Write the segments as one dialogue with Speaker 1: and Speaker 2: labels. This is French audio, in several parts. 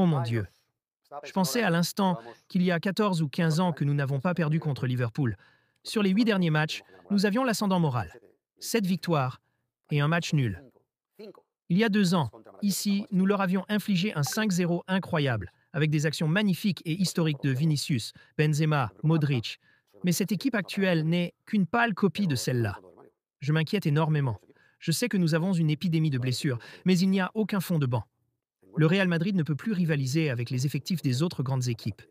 Speaker 1: Oh mon Dieu. Je pensais à l'instant qu'il y a 14 ou 15 ans que nous n'avons pas perdu contre Liverpool. Sur les 8 derniers matchs, nous avions l'ascendant moral. 7 victoires et un match nul. Il y a 2 ans, ici, nous leur avions infligé un 5-0 incroyable, avec des actions magnifiques et historiques de Vinicius, Benzema, Modric. Mais cette équipe actuelle n'est qu'une pâle copie de celle-là. Je m'inquiète énormément. Je sais que nous avons une épidémie de blessures, mais il n'y a aucun fond de banc. Le Real Madrid ne peut plus rivaliser avec les effectifs des autres grandes équipes.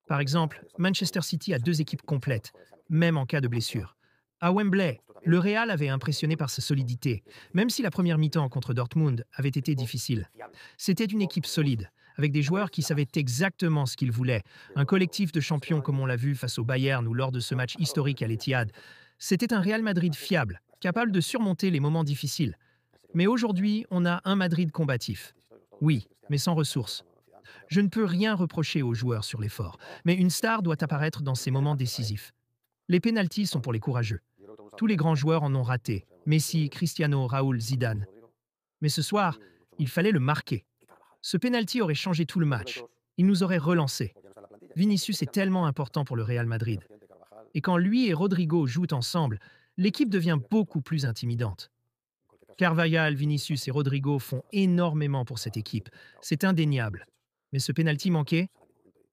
Speaker 1: Par exemple, Manchester City a 2 équipes complètes, même en cas de blessure. À Wembley, le Real avait impressionné par sa solidité, même si la première mi-temps contre Dortmund avait été difficile. C'était une équipe solide, avec des joueurs qui savaient exactement ce qu'ils voulaient, un collectif de champions comme on l'a vu face au Bayern ou lors de ce match historique à l'Etihad. C'était un Real Madrid fiable, capable de surmonter les moments difficiles. Mais aujourd'hui, on a un Madrid combatif. Oui, mais sans ressources. Je ne peux rien reprocher aux joueurs sur l'effort, mais une star doit apparaître dans ces moments décisifs. Les pénaltys sont pour les courageux. Tous les grands joueurs en ont raté. Messi, Cristiano, Raúl, Zidane. Mais ce soir, il fallait le marquer. Ce pénalty aurait changé tout le match. Il nous aurait relancés. Vinicius est tellement important pour le Real Madrid. Et quand lui et Rodrigo jouent ensemble, l'équipe devient beaucoup plus intimidante. Carvajal, Vinicius et Rodrigo font énormément pour cette équipe. C'est indéniable. Mais ce pénalty manqué,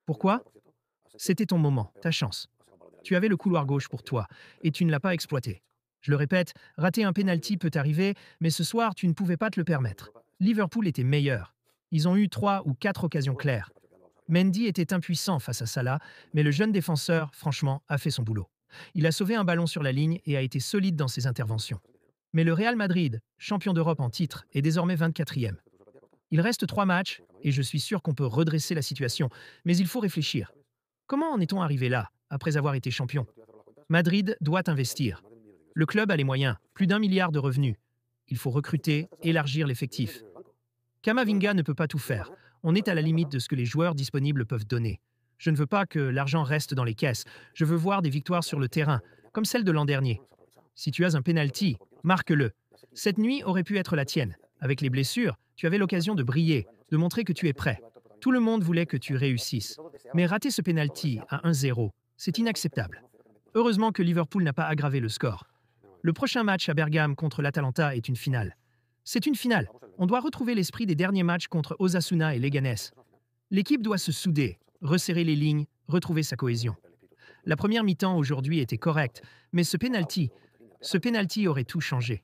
Speaker 1: pourquoi? C'était ton moment, ta chance. Tu avais le couloir gauche pour toi, et tu ne l'as pas exploité. Je le répète, rater un pénalty peut arriver, mais ce soir, tu ne pouvais pas te le permettre. Liverpool était meilleur. Ils ont eu 3 ou 4 occasions claires. Mendy était impuissant face à Salah, mais le jeune défenseur, franchement, a fait son boulot. Il a sauvé un ballon sur la ligne et a été solide dans ses interventions. Mais le Real Madrid, champion d'Europe en titre, est désormais 24e. Il reste 3 matchs, et je suis sûr qu'on peut redresser la situation, mais il faut réfléchir. Comment en est-on arrivé là, après avoir été champion? Madrid doit investir. Le club a les moyens, plus d'1 milliard de revenus. Il faut recruter, élargir l'effectif. Camavinga ne peut pas tout faire. On est à la limite de ce que les joueurs disponibles peuvent donner. Je ne veux pas que l'argent reste dans les caisses. Je veux voir des victoires sur le terrain, comme celle de l'an dernier. Si tu as un penalty, marque-le. Cette nuit aurait pu être la tienne. Avec les blessures, tu avais l'occasion de briller, de montrer que tu es prêt. Tout le monde voulait que tu réussisses. Mais rater ce penalty à 1-0, c'est inacceptable. Heureusement que Liverpool n'a pas aggravé le score. Le prochain match à Bergame contre l'Atalanta est une finale. C'est une finale. On doit retrouver l'esprit des derniers matchs contre Osasuna et Leganés. L'équipe doit se souder, resserrer les lignes, retrouver sa cohésion. La première mi-temps aujourd'hui était correcte, mais ce penalty aurait tout changé.